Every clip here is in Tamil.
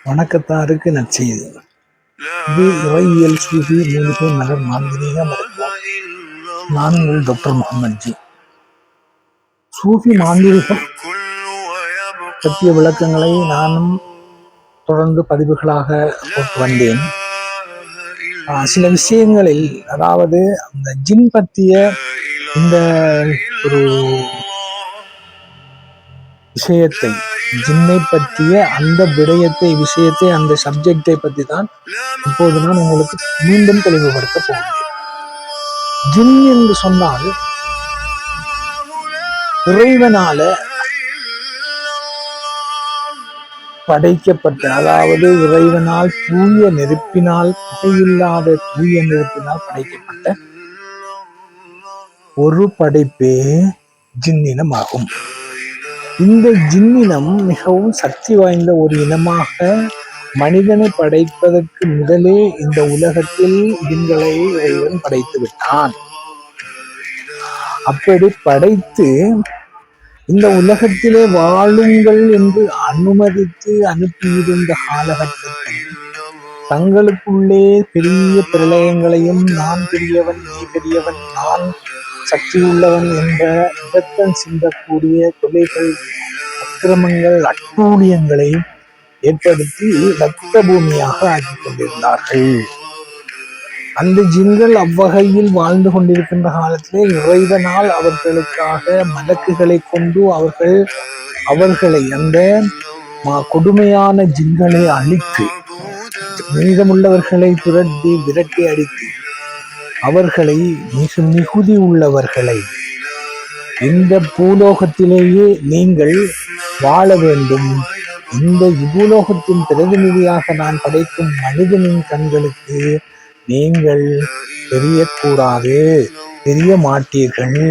வணக்கத்தாருக்கு நற்செய்தி. இது இறையியல் சூஃபி மூலிகை மலர் மாந்திரீக மருத்துவம். நான் உங்கள் டாக்டர் முகமது ஜி. சூஃபி மாந்திரிகம் பற்றிய விளக்கங்களை நானும் தொடர்ந்து பதிவுகளாக போட்டு வந்தேன். சில விஷயங்களில், அதாவது அந்த ஜின் பற்றிய இந்த ஒரு விஷயத்தை, ஜின்னை பற்றிய அந்த விஷயத்தை அந்த சப்ஜெக்டை பற்றி தான் இப்போது நான் உங்களுக்கு மீண்டும் தெளிவுபடுத்த போகிறேன். ஜின் என்று சொன்னால் இறைவனால படைக்கப்பட்ட, அதாவது இறைவனால் தூய நெருப்பினால், புகையில்லாத தூய நெருப்பினால் படைக்கப்பட்ட ஒரு படைப்பே ஜின்னினம் ஆகும். இந்த ஜின்னினம் மிகவும் சக்தி வாய்ந்த ஒரு இனமாக மனிதனை படைப்பதற்கு முதலே இந்த உலகத்தில் ஜின்களை இறைவன் படைத்து விட்டான். அப்படி படைத்து இந்த உலகத்திலே வாழுங்கள் என்று அனுமதித்து அனுப்பியிருந்த காலகட்டத்தில் தங்களுக்குள்ளே பெரிய பிரளயங்களையும், நான் பெரியவன், நீ பெரியவன், நான் சக்தி உள்ளவன் என்ற இரத்தம் சிந்தக்கூடிய கொலைகள், அக்கிரமங்கள், அட்டூழியங்களை ஏற்படுத்தி இரத்த பூமியாக ஆக்கிக் கொண்டிருந்தார்கள். அந்த ஜின்கள் அவ்வகையில் வாழ்ந்து கொண்டிருக்கின்ற காலத்திலே இறைவனால் அவர்களுக்காக மலக்குகளை கொண்டு அவர்களை அந்த கொடுமையான ஜின்களை அழித்து மீதமுள்ளவர்களை விரட்டி அடித்து அவர்களை மிகுதி உள்ளவர்களை இந்த பூலோகத்திலேயே நீங்கள் வாழ வேண்டும், இந்த பூலோகத்தின் பிரதிநிதியாக நான் படைக்கும் மனிதனின் கண்களுக்கு நீங்கள் தெரியக்கூடாது, தெரிய மாட்டீர்கள்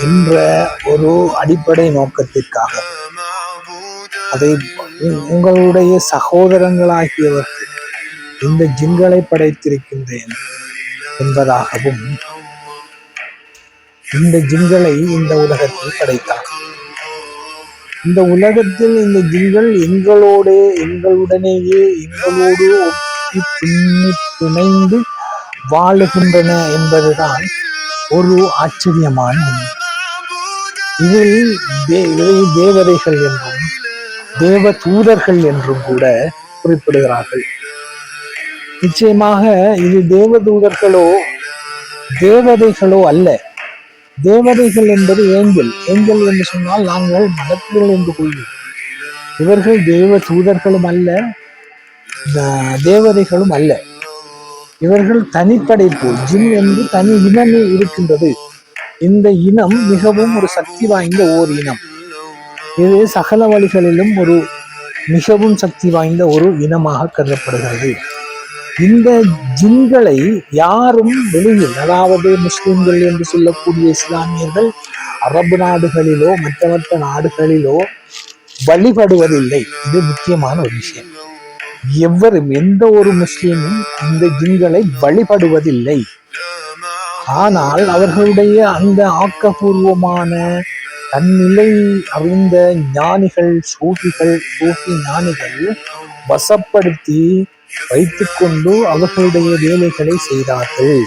என்ற ஒரு அடிப்படை நோக்கத்திற்காக அதை உங்களுடைய சகோதரங்களாகியவர்கள் இந்த ஜின்களை படைத்திருக்கின்றேன் என்பதாகவும் இந்த ஜின்களை இந்த உலகத்தில் படைத்தார். இந்த உலகத்தில் இந்த ஜின்கள் எங்களுடனேயே எங்களோடு ஒட்டி பிணைந்து வாழுகின்றன என்பதுதான் ஒரு ஆச்சரியமான உண்மை. இதில் தேவதைகள் என்றும் தேவ தூதர்கள் என்றும் கூட குறிப்பிடுகிறார்கள். நிச்சயமாக இது தேவதூதர்களோ தேவதைகளோ அல்ல. தேவதைகள் என்பது ஏஞ்சல் என்று சொன்னால் நாங்கள் மலக்குகள் என்று கொள்வோம். இவர்கள் தேவ தூதர்களும் அல்ல, தேவதைகளும் அல்ல. இவர்கள் தனிப்படைப்பு. ஜின் என்று தனி இனமே இருக்கின்றது. இந்த இனம் மிகவும் ஒரு சக்தி வாய்ந்த ஓர் இனம். இது சகல வழிகளிலும் ஒரு மிகவும் சக்தி வாய்ந்த ஒரு இனமாக கருதப்படுகிறது. இந்த ஜின்களை யாரும் வெளியில், அதாவது முஸ்லிம்கள் என்று சொல்லக்கூடிய இஸ்லாமியர்கள் அரபு நாடுகளிலோ மற்ற நாடுகளிலோ வழிபடுவதில்லை. இது முக்கியமான ஒரு விஷயம். எந்த ஒரு முஸ்லிமும் இந்த ஜின்களை வழிபடுவதில்லை. ஆனால் அவர்களுடைய அந்த ஆக்கப்பூர்வமான தன்னிலை அறிந்த ஞானிகள், சூஃபி ஞானிகள் வசப்படுத்தி வைத்துக்கொண்டு அவர்களுடைய வேலைகளை செய்தார்கள்.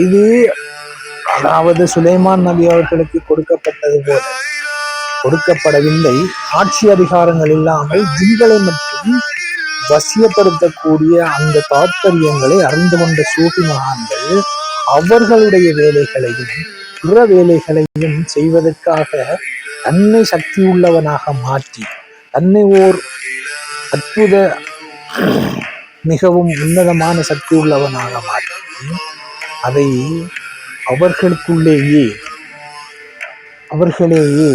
இது அதாவது சுலைமான் நபி அவர்களுக்கு கொடுக்கப்பட்டது போல கொடுக்கப்படவில்லை. ஆட்சி அதிகாரங்கள் இல்லாமல் ஜின்களை மட்டும் வசியப்படுத்தக்கூடிய அந்த தாற்பயங்களை அறிந்து கொண்ட சூஃபி மகான்கள் அவர்களுடைய வேலைகளையும் பிற வேலைகளையும் செய்வதற்காக தன்னை சக்தி உள்ளவனாக மாற்றி, தன்னை ஓர் அற்புத மிகவும் உன்னதமான சக்தி உள்ளவனாக மாற்றி அதை அவர்களேயே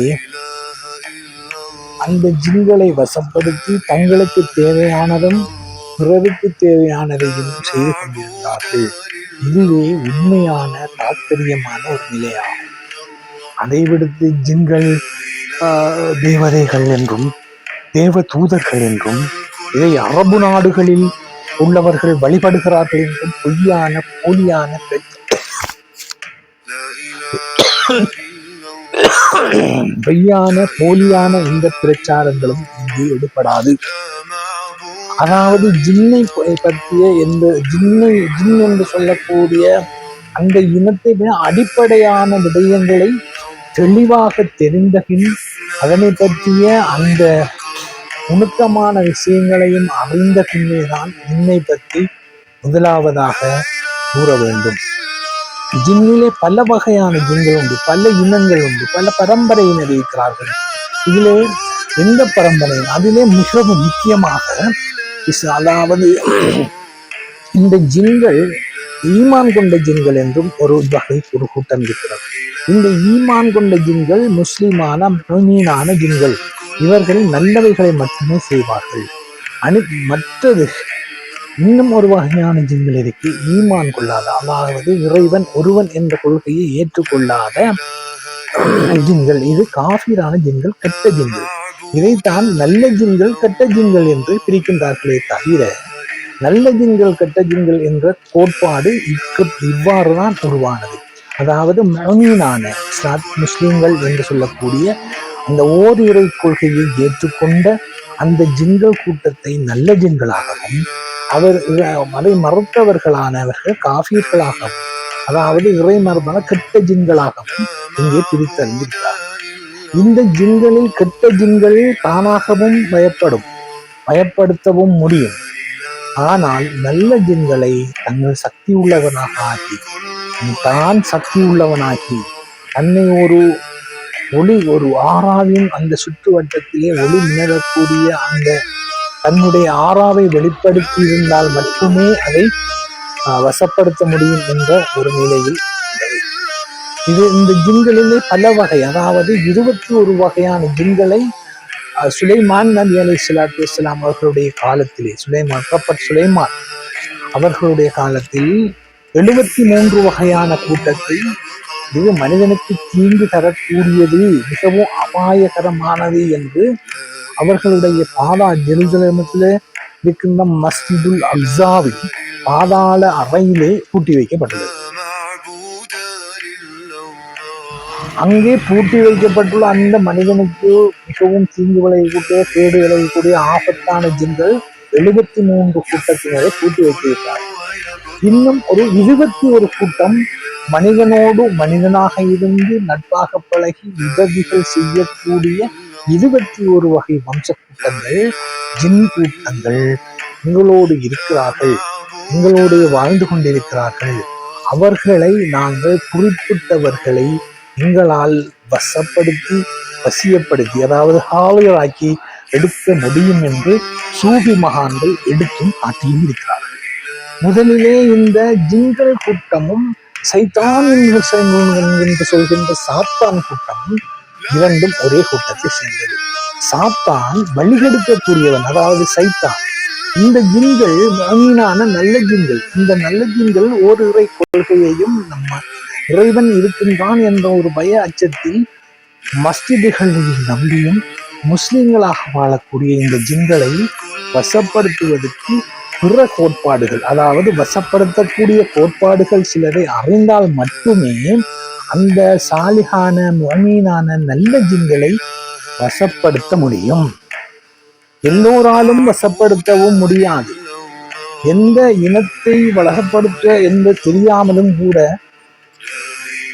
அந்த ஜின்களை வசப்படுத்தி தங்களுக்கு தேவையானதும் பிறருக்கு தேவையானதையும் செய்து கொண்டிருந்தார்கள். இதுவே உண்மையான தாத்பரியமான ஒரு நிலையாகும். அதை விடுத்து ஜின்கள் தேவதைகள் என்றும் தேவ தூதர்கள் என்றும் இதை அரபு நாடுகளில் உள்ளவர்கள் வழிபடுகிறார்கள் என்றும் போலியான போலியான இந்த பிரச்சாரங்களும் இங்கு எடுபடாது. அதாவது ஜின்னை பற்றிய ஜின் என்று சொல்லக்கூடிய அந்த இனத்தை அடிப்படையான விடயங்களை தெளிவாக தெரிந்த பின் அதனை பற்றிய அந்த நுணுக்கமான விஷயங்களையும் அறிந்த பின்னேதான் ஜின்னை பற்றி முதலாவதாக கூற வேண்டும். ஜின்னிலே பல வகையான ஜின்கள் உண்டு, பல இனங்கள் உண்டு, பல பரம்பரையினர் இருக்கிறார்கள். இதிலே எந்த பரம்பரை, அதிலே மிகவும் முக்கியமாக அதாவது இந்த ஜின்கள் ஈமான் கொண்ட ஜின்கள் என்றும் ஒரு வகை ஒரு கூட்டம் இருக்கிறது. இந்த ஈமான் கொண்ட ஜின்கள் முஸ்லிமான முஃமினான ஜின்கள். இவர்கள் நல்லவைகளை மட்டுமே செய்வார்கள். மற்றது இன்னும் ஒரு வகையான ஜின்கள் இருக்கு, ஈமான் கொள்ளாத, அதாவது இறைவன் ஒருவன் என்ற கொள்கையை ஏற்றுக்கொள்ளாத ஜின்கள். இது காஃபிரான ஜின்கள், கெட்ட ஜின்கள். இதைத்தான் நல்ல ஜின்கள் கெட்ட ஜின்கள் என்று பிரிக்கின்றார்களே தவிர நல்ல ஜின்கள் கெட்ட ஜின்கள் என்ற கோட்பாடு இவ்வாறுதான் உருவானது. அதாவது முஃமினான முஸ்லிம்கள் என்று சொல்லக்கூடிய அந்த ஓரிரை கொள்கையை ஏற்றுக்கொண்ட அந்த ஜின்கள் கூட்டத்தை நல்ல ஜின்களாகவும் அதை மறுத்தவர்களானவர்கள் காஃபிர்களாகவும், அதாவது இறை மரபான கெட்ட ஜின்களாகவும் இங்கே பிரித்தறிந்திருக்கிறார். இந்த ஜின்களில் கெட்ட ஜின்கள் தானாகவும் பயப்படுத்தவும் முடியும். ஆனால் நல்ல ஜின்களை தங்கள் சக்தி உள்ளவனாக ஆக்கி, தான் சக்தி உள்ளவனாகி, தன்னை ஒரு ஆறாவின் அந்த சுற்று வட்டத்திலே ஒளி மிளரக்கூடிய அந்த தன்னுடைய ஆறாவை வெளிப்படுத்தி இருந்தால் மட்டுமே அதை வசப்படுத்த முடியும் என்ற ஒரு நிலையில் இது. இந்த ஜின்களிலே பல வகை, அதாவது 21 வகையான ஜின்களை சுலைமான் நபி அலைஹிஸ்ஸலாத்து வஸ்ஸலாம் அவர்களுடைய காலத்திலே, சுலைமான் அவர்களுடைய காலத்தில் 73 வகையான கூட்டத்தை, இது மனிதனுக்கு தீங்கு தரக்கூடியது, மிகவும் அபாயகரமானது என்று அவர்களுடைய ஜெருசலேமிலே இருக்கின்ற மஸ்ஜிதுல் அக்ஸாவில் பாதாள அறையிலே பூட்டி வைக்கப்பட்டுள்ளது. அங்கே பூட்டி வைக்கப்பட்டுள்ள அந்த மனிதனுக்கு மிகவும் தீங்கு விளையக்கூடிய, கேடு விளையக்கூடிய ஆபத்தான ஜின்கள் 73 கூட்டத்தினரை பூட்டி வைத்திருக்கிறார். இன்னும் ஒரு 21 கூட்டம் மனிதனோடு மனிதனாக இருந்து நட்பாக பழகி உதவிகள் செய்யக்கூடிய 21 வகை வம்ச கூட்டங்கள், ஜின் கூட்டங்கள் எங்களோடு இருக்கிறார்கள், எங்களோடு வாழ்ந்து கொண்டிருக்கிறார்கள். அவர்களை நாங்கள் குறிப்பிட்டவர்களை எங்களால் வசியப்படுத்தி அதாவது ஹாலியராக்கி எடுக்க முடியும் என்று சூஃபி மகான்கள் எடுத்தும் காட்டியும் இருக்கிறார்கள். முதலிலே இந்த ஜின்கள் கூட்டமும் சைத்தான் என்று சொல்கின்ற சாத்தான் கூட்டமும் இரண்டும் ஒரே கூட்டத்தை சேர்ந்தது. சாத்தான் வழிகெடுக்கக்கூடியவன், அதாவது சைத்தான். இந்த ஜின்கள் முஃமினான நல்ல ஜின்கள். இந்த நல்ல ஜின்கள் ஓர் இறை கொள்கையையும் நம்ம இறைவன் இருக்கின்றான் என்ற ஒரு பய அச்சத்தில் மஸ்ஜிதுகளில் நம்பியும் முஸ்லிம்களாக வாழக்கூடிய இந்த ஜின்களை வசப்படுத்துவதற்கு பிற கோட்பாடுகள், அதாவது வசப்படுத்தக்கூடிய கோட்பாடுகள் சிலரை அறிந்தால் மட்டுமே அந்த சாலிஹான முஃமினான நல்ல ஜின்களை வசப்படுத்த முடியும். எல்லோராலும் வசப்படுத்தவும் முடியாது. எந்த இனத்தை வசப்படுத்த என்று தெரியாமலும் கூட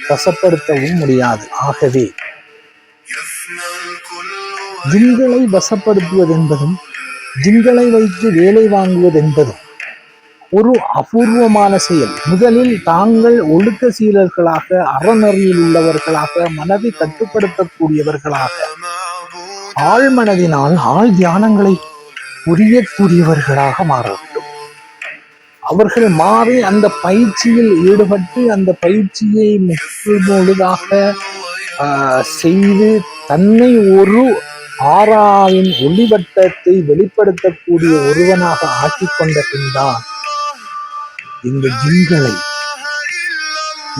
வசப்படுத்தவும் முடியாது. ஆகவே ஜின்களை வசப்படுத்துவது என்பதும் ஜின்களை வைத்து வேலை வாங்குவது என்பதும் ஒரு அபூர்வமான செயல். முதலில் தாங்கள் ஒழுக்க சீலர்களாக, அறநெறியில் உள்ளவர்களாக, மனதை கட்டுப்படுத்தக்கூடியவர்களாக, ஆழ்மனதினால் ஆழ் தியானங்களை புரியக்கூடியவர்களாக மாற வேண்டும். அவர்கள் மாறி அந்த பயிற்சியில் ஈடுபட்டு அந்த பயிற்சியை முழுதாக செய்து தன்னை ஒரு ஆறாவின் ஒளிவட்டத்தை வெளிப்படுத்தக்கூடிய ஒருவனாக ஆக்கிக்கொண்ட பின்தான் இந்த ஜின்களை,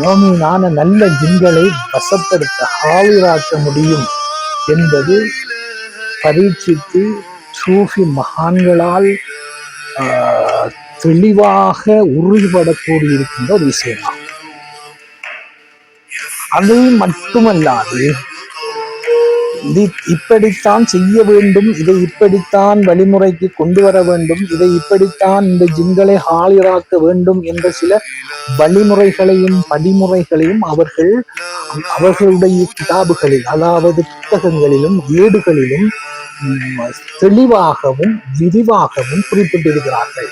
முஃமினான நல்ல ஜின்களை வசப்படுத்த ஹாலிராக்க முடியும் என்பது பரீட்சித்து சூஃபி மகான்களால் தெளிவாக உறுதிப்படக்கூடியிருக்கின்ற ஒரு விஷயமாகும். அது மட்டுமல்லாது இது இப்படித்தான் செய்ய வேண்டும், இதை இப்படித்தான் வழிமுறைக்கு கொண்டு வர வேண்டும், இதை இப்படித்தான் இந்த ஜின்களை ஹாலிராக்க வேண்டும் என்ற சில வழிமுறைகளையும் படிமுறைகளையும் அவர்களுடைய கிதாபுகளில், அதாவது புத்தகங்களிலும் ஏடுகளிலும் தெளிவாகவும் விரிவாகவும் குறிப்பிட்டிருக்கிறார்கள்.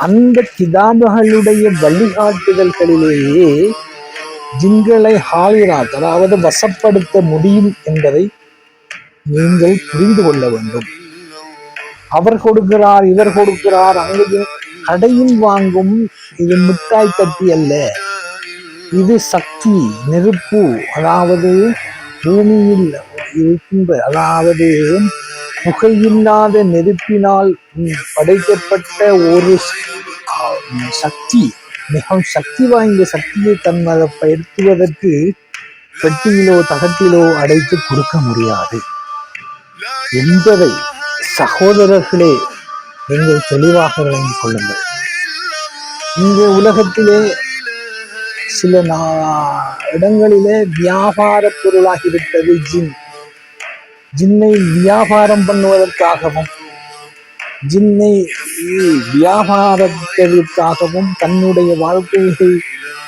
அந்த கிதாபுகளுடைய வழிகாட்டுதல்களிலேயே ஜின்களை ஹாலிராக், அதாவது வசப்படுத்த முடியும் என்பதை நீங்கள் புரிந்து கொள்ள வேண்டும். அவர் கொடுக்கிறார், இவர் கொடுக்கிறார், அங்கே கடையில் வாங்கும் இது மிட்டாய் கட்டி அல்ல, இது சக்தி, நெருப்பு, அதாவது பூமியில் இருக்கின்ற, அதாவது புகையில்லாத நெருப்பினால் படைக்கப்பட்ட ஒரு சக்தி, மிகவும் சக்தி வாய்ந்த சக்தியை தன்னை படுத்துவதற்கு பெட்டியிலோ தகட்டிலோ அடைத்து கொடுக்க முடியாது என்பதை சகோதரர்களே நீங்கள் தெளிவாக விளங்கிக் கொள்ளுங்கள். இங்கே உலகத்திலே சில இடங்களிலே வியாபார பொருளாகிவிட்டது ஜின். ஜின்னை வியாபாரம் பண்ணுவதற்காகவும் ஜின்னை வியாபாரத்திற்காகவும் தன்னுடைய வாழ்க்கையை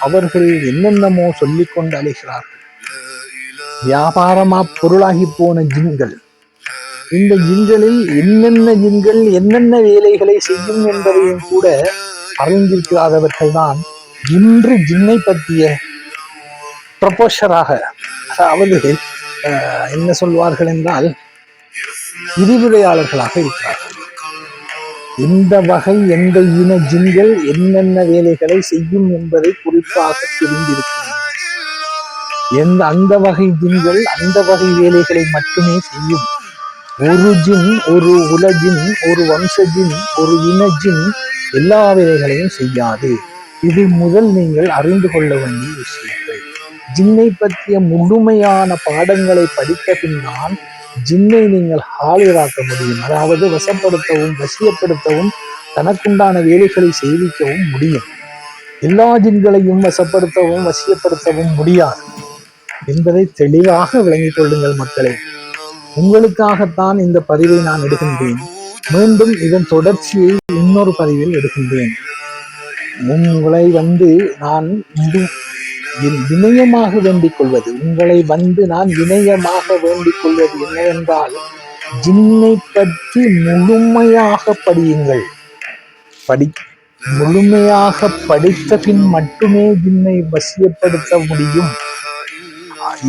அவர்கள் என்னென்னமோ சொல்லிக் கொண்டு அழைகிறார்கள். வியாபாரமா பொருளாகி போன ஜின்கள். இந்த ஜின்களில் என்னென்ன ஜின்கள் என்னென்ன வேலைகளை செய்யும் என்பதையும் கூட அறிந்திருக்காதவர்கள் தான் இன்று ஜின்னை பற்றிய ப்ரொபோஷராக, அதாவது என்ன சொல்வார்கள் என்றால் விரிவுரையாளர்களாக இருக்கிறார்கள். இந்த வகை எந்த இன ஜின்கள் என்னென்ன வேலைகளை செய்யும் என்பதை குறிப்பாக தெரிந்திருக்கிறது. அந்த வகை ஜின்கள் அந்த வகை வேலைகளை மட்டுமே செய்யும். ஒரு ஜின், ஒரு உலஜின், ஒரு வம்சஜின், ஒரு இன ஜின் எல்லா வேலைகளையும் செய்யாது. இது முதல் நீங்கள் அறிந்து கொள்ள வேண்டிய விஷயங்கள். ஜின்னை பற்றிய முழுமையான பாடங்களை படித்த பின்னால் ஜின்னை நீங்கள் ஹாலிராக்க முடியும், அதாவது வசப்படுத்தவும் வசியப்படுத்தவும் தனக்குண்டான வேலைகளை செய்விக்கவும் முடியும். எல்லா ஜின்களையும் வசப்படுத்தவும் வசியப்படுத்தவும் முடியாது என்பதை தெளிவாக விளங்கிக் கொள்ளுங்கள் மக்களே. உங்களுக்காகத்தான் இந்த பதிவை நான் எடுக்கின்றேன். மீண்டும் இதன் தொடர்ச்சியை இன்னொரு பதிவில் எடுக்கின்றேன். உங்களை நான் வினயமாக வேண்டிக் கொள்வது, உங்களை நான் வினயமாக வேண்டிக் கொள்வது என்னவென்றால், ஜின்னை பற்றி முழுமையாக படியுங்கள். முழுமையாக படித்த பின் மட்டுமே ஜின்னை வசியப்படுத்த முடியும்.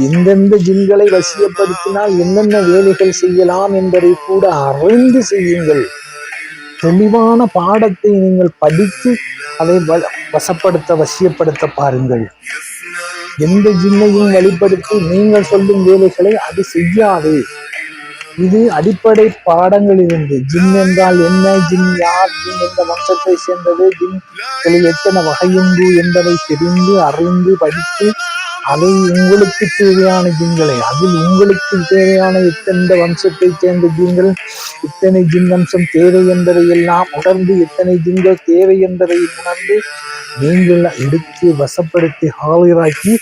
எந்தெந்த ஜின்களை வசியப்படுத்தினால் என்னென்ன வேலைகள் செய்யலாம் என்பதை கூட அறிந்து செய்யுங்கள். தெளிவான பாடத்தை நீங்கள் படித்து அதை வசப்படுத்த வசியப்படுத்த பாருங்கள். எந்த ஜின்னையும் வழிபடுத்தி நீங்கள் சொல்லும் வேலைகளை அது செய்யாது. இது அடிப்படை பாடங்களிலிருந்து ஜின் என்றால் என்ன, ஜின் யார், ஜின் எந்த வம்சத்தை சேர்ந்தது, ஜின்களில் எத்தனை வகையுண்டு என்பதை தெரிந்து அறிந்து படித்து அதை உங்களுக்கு தேவையான ஜின்களை, அதில் உங்களுக்கு தேவையான எத்தனை வம்சத்தை சேர்ந்த ஜின்கள், இத்தனை ஜின் வம்சம் தேவை என்பதை எல்லாம் உணர்ந்து, எத்தனை ஜின்கள் தேவை என்பதை உணர்ந்து நீங்கள் எடுத்து வசப்படுத்தி ஹாலிராக்கி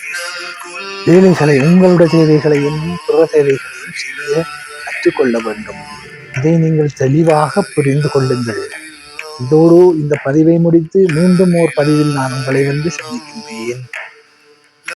வேலைகளை, உங்களுடைய தேவைகளையும் பிற தேவைகளையும் செய்ய கற்றுக்கொள்ள வேண்டும். இதை நீங்கள் தெளிவாக புரிந்து கொள்ளுங்கள். இதோடு இந்த பதிவை முடித்து மீண்டும் ஓர் பதிவில் நான் உங்களை சந்திக்கின்றேன்.